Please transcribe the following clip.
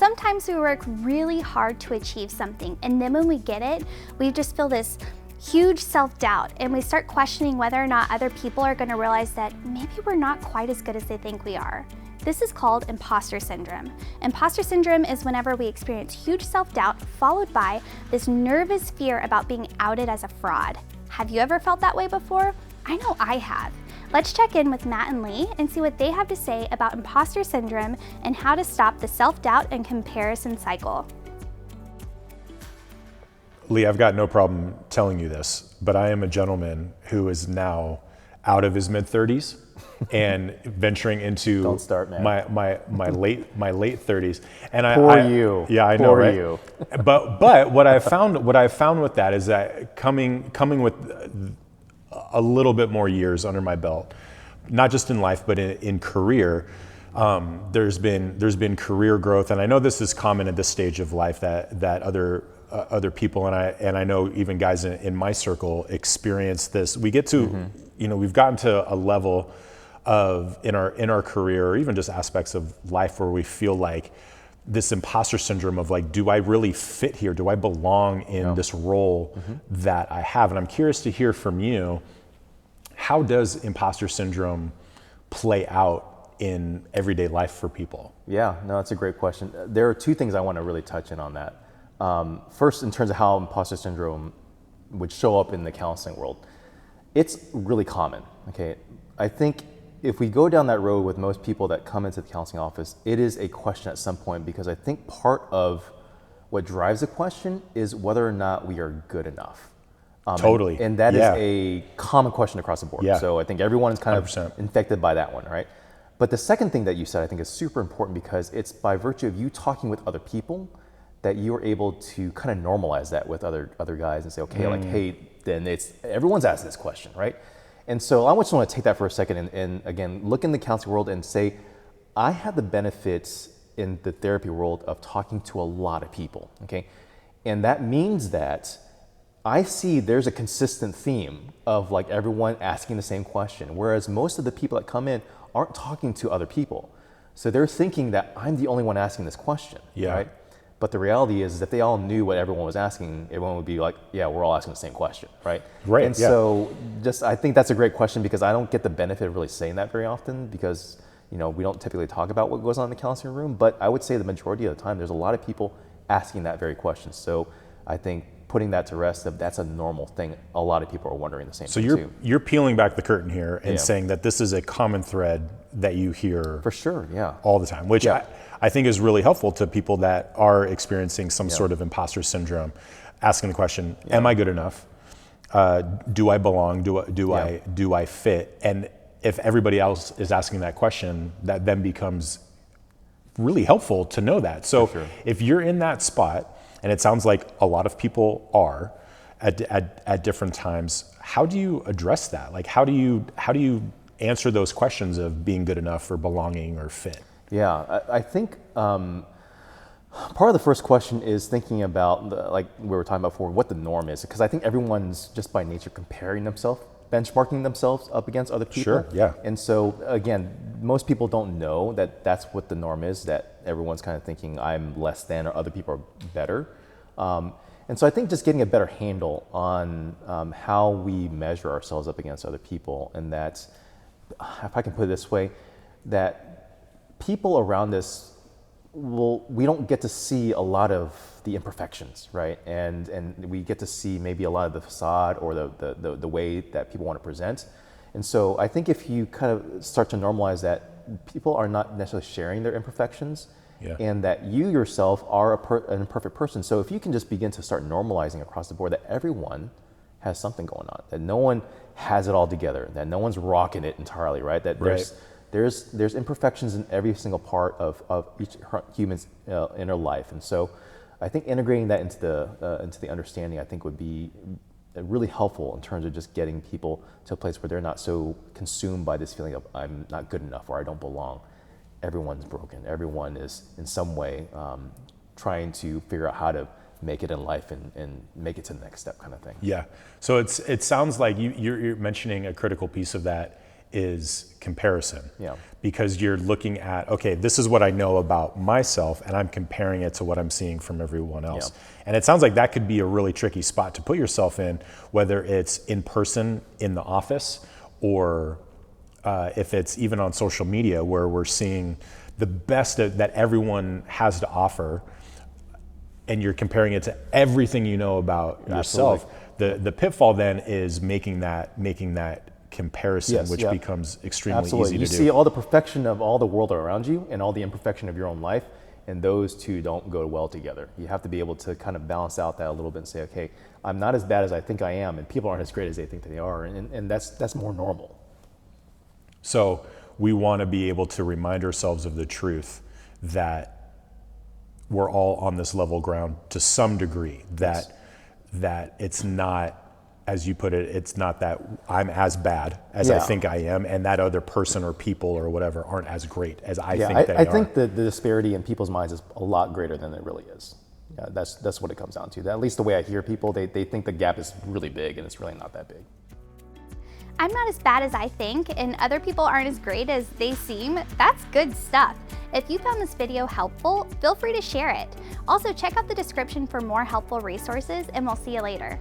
Sometimes we work really hard to achieve something, and then when we get it, we just feel this huge self-doubt, and we start questioning whether or not other people are going to realize that maybe we're not quite as good as they think we are. This is called imposter syndrome. Imposter syndrome is whenever we experience huge self-doubt followed by this nervous fear about being outed as a fraud. Have you ever felt that way before? I know I have. Let's check in with Matt and Lee and see what they have to say about imposter syndrome and how to stop the self-doubt and comparison cycle. Lee, I've got no problem telling you this, but I am a gentleman who is now out of his mid-30s and venturing into Don't start, man. my late 30s. And you. Yeah, I know, Poor right? you. But what I found with that is that coming with a little bit more years under my belt, not just in life but in career, there's been career growth, and I know this is common at this stage of life that other people and I know even guys in my circle experience this. We get to we've gotten to a level of in our career, or even just aspects of life, where we feel like this imposter syndrome of like, do I really fit here? Do I belong in this role that I have? And I'm curious to hear from you, how does imposter syndrome play out in everyday life for people? Yeah, no, that's a great question. There are two things I want to really touch in on that. First, in terms of how imposter syndrome would show up in the counseling world, it's really common, okay? I think if we go down that road with most people that come into the counseling office, it is a question at some point, because I think part of what drives the question is whether or not we are good enough. Totally. And that is a common question across the board. Yeah. So I think everyone is kind 100%. of infected by that one, right? But the second thing that you said, I think, is super important, because it's by virtue of you talking with other people that you're able to kind of normalize that with other guys and say, okay, like, hey, then everyone's asking this question, right? And so I just want to take that for a second and again, look in the counseling world and say, I have the benefits in the therapy world of talking to a lot of people, okay? And that means that I see there's a consistent theme of like everyone asking the same question, whereas most of the people that come in aren't talking to other people. So they're thinking that I'm the only one asking this question, right? But the reality is if they all knew what everyone was asking, everyone would be like, yeah, we're all asking the same question, right? Right. And so I think that's a great question, because I don't get the benefit of really saying that very often, because we don't typically talk about what goes on in the counseling room, but I would say the majority of the time there's a lot of people asking that very question. So I think putting that to rest, that's a normal thing. A lot of people are wondering the same thing too. So you're peeling back the curtain here and saying that this is a common thread that you hear for sure, all the time, which I think is really helpful to people that are experiencing some sort of imposter syndrome, asking the question, am I good enough? Do I belong? Do I fit? And if everybody else is asking that question, that then becomes really helpful to know that. So if you're in that spot, and it sounds like a lot of people are at different times, how do you address that? Like, how do you answer those questions of being good enough or belonging or fit? Yeah, I think part of the first question is thinking about, like we were talking about before, what the norm is. Because I think everyone's just by nature comparing themselves, benchmarking themselves up against other people. Sure, yeah. And so again, most people don't know that that's what the norm is, that everyone's kind of thinking I'm less than or other people are better. And so I think just getting a better handle on how we measure ourselves up against other people, and that, if I can put it this way, that people around us we don't get to see a lot of the imperfections, right? And we get to see maybe a lot of the facade or the way that people want to present. And so I think if you kind of start to normalize that people are not necessarily sharing their imperfections, and that you yourself are an imperfect person. So if you can just begin to start normalizing across the board that everyone has something going on, that no one has it all together, that no one's rocking it entirely, right? That there's imperfections in every single part of each human's inner life. And so I think integrating that into the understanding, I think, would be really helpful in terms of just getting people to a place where they're not so consumed by this feeling of I'm not good enough or I don't belong. Everyone's broken. Everyone is in some way trying to figure out how to make it in life and make it to the next step, kind of thing. Yeah. So it sounds like you're mentioning a critical piece of that is comparison. Yeah. Because you're looking at, okay, this is what I know about myself, and I'm comparing it to what I'm seeing from everyone else. Yeah. And it sounds like that could be a really tricky spot to put yourself in, whether it's in person in the office, or if it's even on social media, where we're seeing the best that everyone has to offer, and you're comparing it to everything you know about yourself. The pitfall then is making that comparison, Yes, which yeah. becomes extremely Absolutely. easy You to see do. all the perfection of all the world around you and all the imperfection of your own life, and those two don't go well together. You have to be able to kind of balance out that a little bit and say, okay, I'm not as bad as I think I am, and people aren't as great as they think they are, and that's more normal. So we want to be able to remind ourselves of the truth that we're all on this level ground to some degree, that it's not, as you put it, it's not that I'm as bad as I think I am, and that other person or people or whatever aren't as great as I think they are. I think the disparity in people's minds is a lot greater than it really is. Yeah, that's what it comes down to. At least the way I hear people, they think the gap is really big, and it's really not that big. I'm not as bad as I think, and other people aren't as great as they seem. That's good stuff. If you found this video helpful, feel free to share it. Also, check out the description for more helpful resources, and we'll see you later.